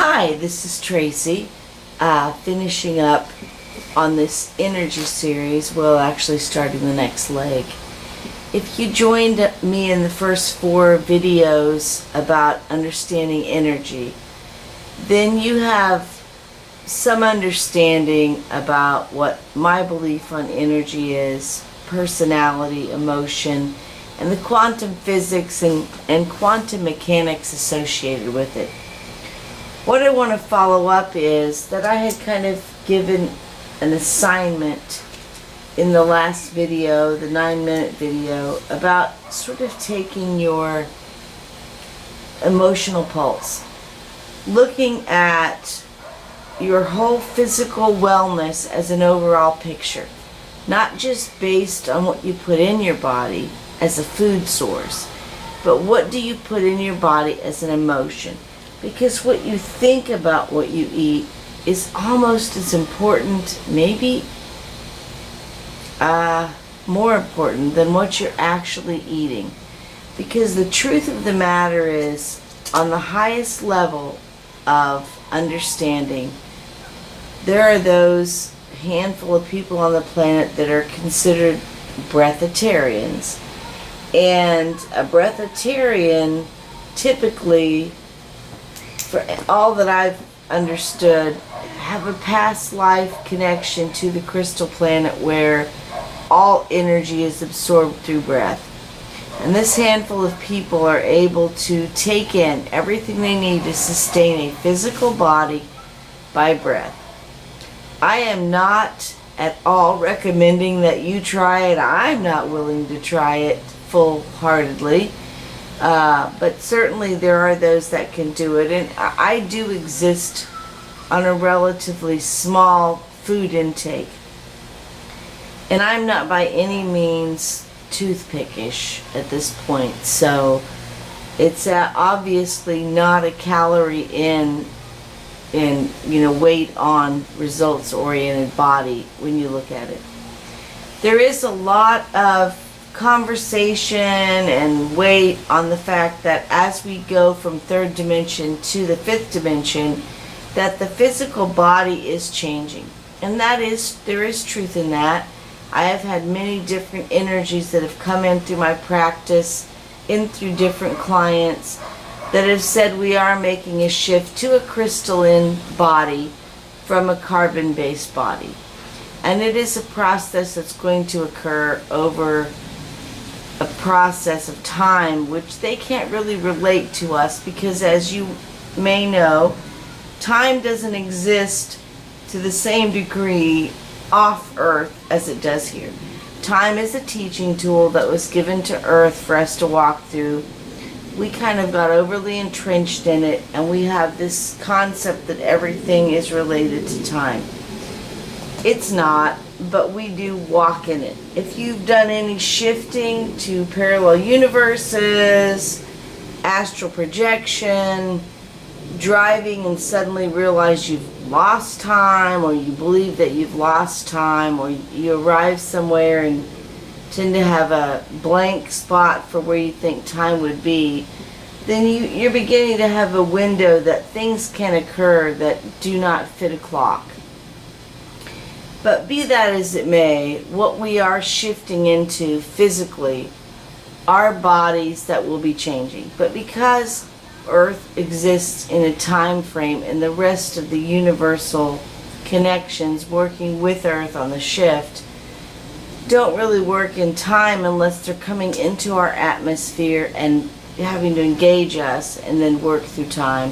Hi, this is Tracy, finishing up on this energy series. Well, actually starting the next leg. If you joined me in the first 4 videos about understanding energy, then you have some understanding about what my belief on energy is, personality, emotion, and the quantum physics and quantum mechanics associated with it. What I want to follow up is that I had kind of given an assignment in the last video, the 9-minute video, about sort of taking your emotional pulse, looking at your whole physical wellness as an overall picture, not just based on what you put in your body as a food source, but what do you put in your body as an emotion? Because what you think about what you eat is almost as important, maybe more important than what you're actually eating. Because the truth of the matter is, on the highest level of understanding, there are those handful of people on the planet that are considered breatharians. And a breatharian typically, for all that I've understood, have a past life connection to the crystal planet where all energy is absorbed through breath. And this handful of people are able to take in everything they need to sustain a physical body by breath. I am not at all recommending that you try it. I'm not willing to try it full-heartedly. But certainly there are those that can do it, and I do exist on a relatively small food intake, and I'm not by any means toothpickish at this point, so it's obviously not a calorie in weight on results oriented body when you look at it. There is a lot of conversation and weight on the fact that as we go from 3rd dimension to the 5th dimension, that the physical body is changing. And there is truth in that. I have had many different energies that have come in through my practice, in through different clients, that have said we are making a shift to a crystalline body from a carbon-based body. And it is a process that's going to occur over a process of time, which they can't really relate to us, because as you may know, time doesn't exist to the same degree off Earth as it does here. Time is a teaching tool that was given to Earth for us to walk through. We kind of got overly entrenched in it, and we have this concept that everything is related to time. It's not, but we do walk in it. If you've done any shifting to parallel universes, astral projection, driving and suddenly realize you've lost time, or you believe that you've lost time, or you arrive somewhere and tend to have a blank spot for where you think time would be, then you're beginning to have a window that things can occur that do not fit a clock. But be that as it may, what we are shifting into physically are bodies that will be changing. But because Earth exists in a time frame, and the rest of the universal connections working with Earth on the shift don't really work in time unless they're coming into our atmosphere and having to engage us and then work through time,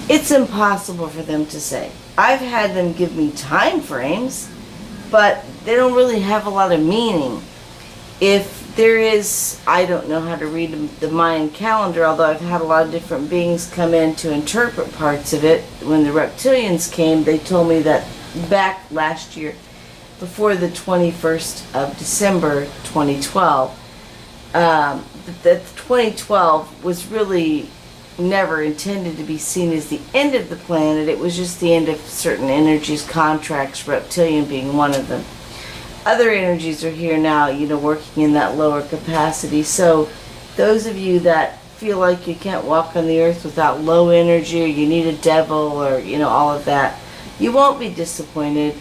it's impossible for them to say. I've had them give me time frames, but they don't really have a lot of meaning. If there is, I don't know how to read the Mayan calendar, although I've had a lot of different beings come in to interpret parts of it. When the reptilians came, they told me that back last year, before the 21st of December 2012, that 2012 was really never intended to be seen as the end of the planet. It was just the end of certain energies, contracts, reptilian being one of them. Other energies are here now, working in that lower capacity. So those of you that feel like you can't walk on the earth without low energy, or you need a devil, or all of that, you won't be disappointed.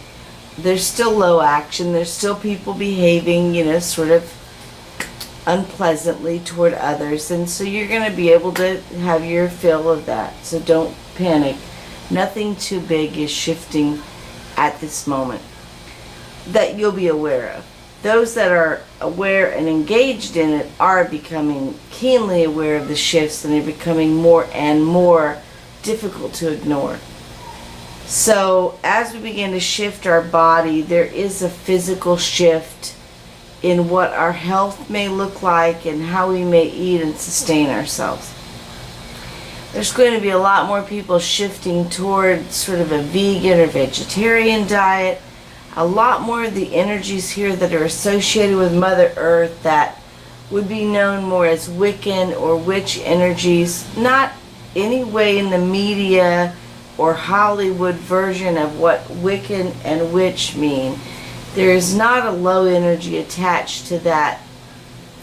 There's still low action. There's still people behaving, sort of unpleasantly toward others, and so you're going to be able to have your fill of that. So don't panic. Nothing too big is shifting at this moment that you'll be aware of. Those that are aware and engaged in it are becoming keenly aware of the shifts, and they're becoming more and more difficult to ignore. So as we begin to shift our body, there is a physical shift in what our health may look like and how we may eat and sustain ourselves. There's going to be a lot more people shifting toward sort of a vegan or vegetarian diet. A lot more of the energies here that are associated with Mother Earth that would be known more as Wiccan or witch energies, not any way in the media or Hollywood version of what Wiccan and witch mean. There is not a low energy attached to that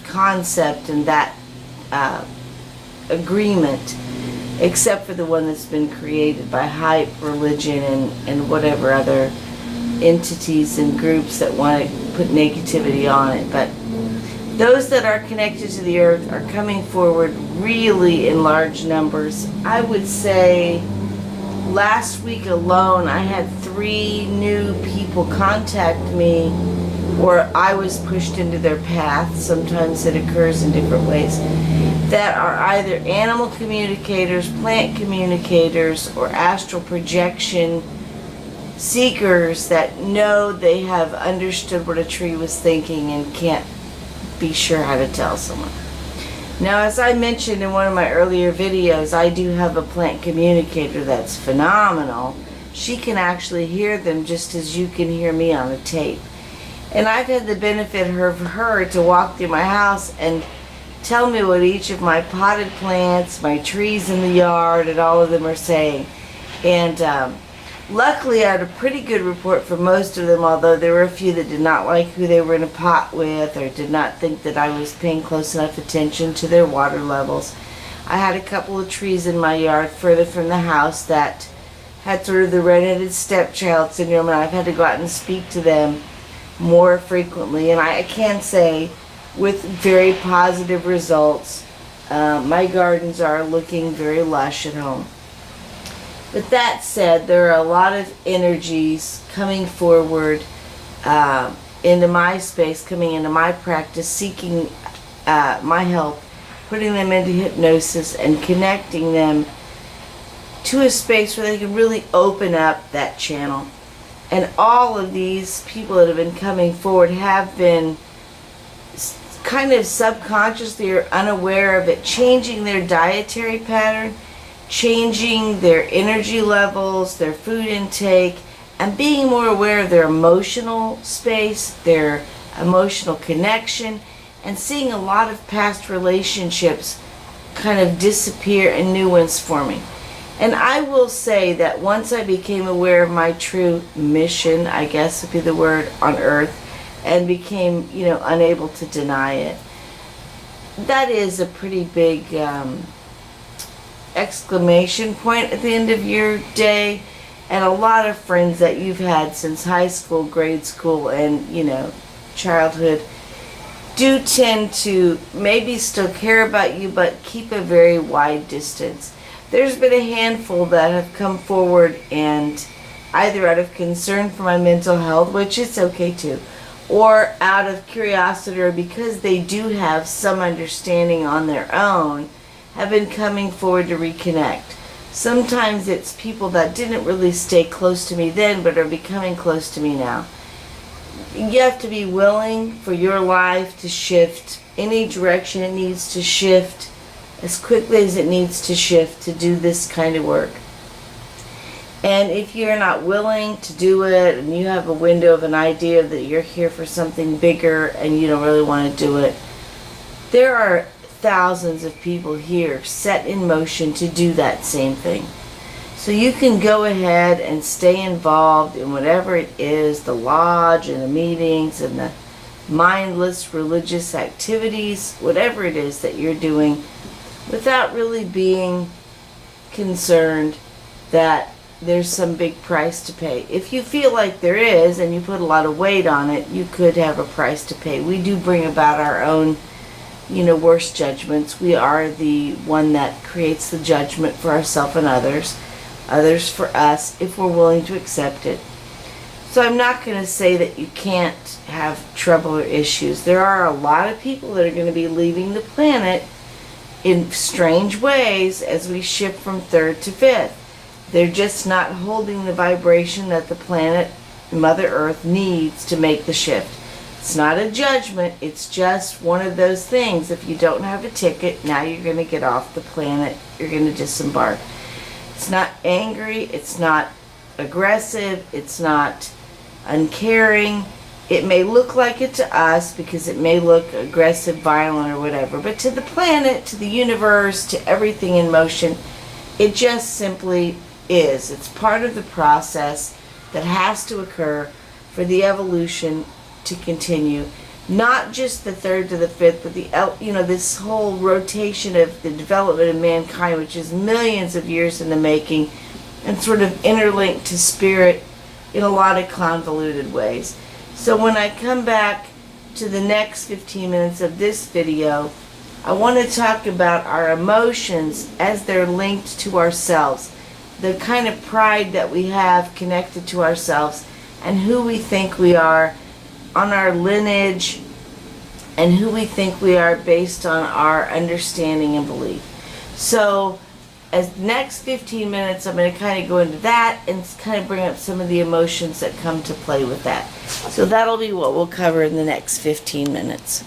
concept and that agreement, except for the one that's been created by hype, religion, and whatever other entities and groups that want to put negativity on it. But those that are connected to the earth are coming forward really in large numbers. I would say last week alone I had 3 new people contact me, or I was pushed into their path. Sometimes it occurs in different ways, that are either animal communicators, plant communicators, or astral projection seekers that know they have understood what a tree was thinking and can't be sure how to tell someone. Now, as I mentioned in one of my earlier videos, I do have a plant communicator that's phenomenal. She can actually hear them just as you can hear me on a tape. And I've had the benefit of her to walk through my house and tell me what each of my potted plants, my trees in the yard, and all of them are saying. And luckily I had a pretty good report for most of them, although there were a few that did not like who they were in a pot with, or did not think that I was paying close enough attention to their water levels. I had a couple of trees in my yard further from the house that had sort of the redheaded stepchild syndrome, and I've had to go out and speak to them more frequently, and I can say with very positive results. My gardens are looking very lush at home. But that said, there are a lot of energies coming forward into my space, coming into my practice, seeking my help, putting them into hypnosis and connecting them to a space where they can really open up that channel. And all of these people that have been coming forward have been kind of subconsciously or unaware of it, changing their dietary pattern, changing their energy levels, their food intake, and being more aware of their emotional space, their emotional connection, and seeing a lot of past relationships kind of disappear and new ones forming. And I will say that once I became aware of my true mission, I guess would be the word, on earth, and became, unable to deny it, that is a pretty big exclamation point at the end of your day. And a lot of friends that you've had since high school, grade school, and childhood do tend to maybe still care about you, but keep a very wide distance. There's been a handful that have come forward, and either out of concern for my mental health, which is okay too, or out of curiosity, or because they do have some understanding on their own, have been coming forward to reconnect. Sometimes it's people that didn't really stay close to me then, but are becoming close to me now. You have to be willing for your life to shift any direction it needs to shift, as quickly as it needs to shift, to do this kind of work. And if you're not willing to do it, and you have a window of an idea that you're here for something bigger and you don't really want to do it, there are thousands of people here set in motion to do that same thing. So you can go ahead and stay involved in whatever it is, the lodge and the meetings and the mindless religious activities, whatever it is that you're doing. without really being concerned that there's some big price to pay. If you feel like there is and you put a lot of weight on it, you could have a price to pay. We do bring about our own, worst judgments. We are the one that creates the judgment for ourselves and others for us, if we're willing to accept it. So I'm not going to say that you can't have trouble or issues. There are a lot of people that are going to be leaving the planet in strange ways as we shift from third to fifth. They're just not holding the vibration that the planet, Mother Earth, needs to make the shift. It's not a judgment. It's just one of those things. If you don't have a ticket, now you're going to get off the planet. You're going to disembark. It's not angry. It's not aggressive. It's not uncaring. It may look like it to us because it may look aggressive, violent, or whatever. But to the planet, to the universe, to everything in motion, it just simply is. It's part of the process that has to occur for the evolution to continue. Not just the third to the fifth, but this whole rotation of the development of mankind, which is millions of years in the making, and sort of interlinked to spirit in a lot of convoluted ways. So when I come back to the next 15 minutes of this video, I want to talk about our emotions as they're linked to ourselves. The kind of pride that we have connected to ourselves and who we think we are on our lineage and who we think we are based on our understanding and belief. So as the next 15 minutes, I'm going to kind of go into that and kind of bring up some of the emotions that come to play with that. So that'll be what we'll cover in the next 15 minutes.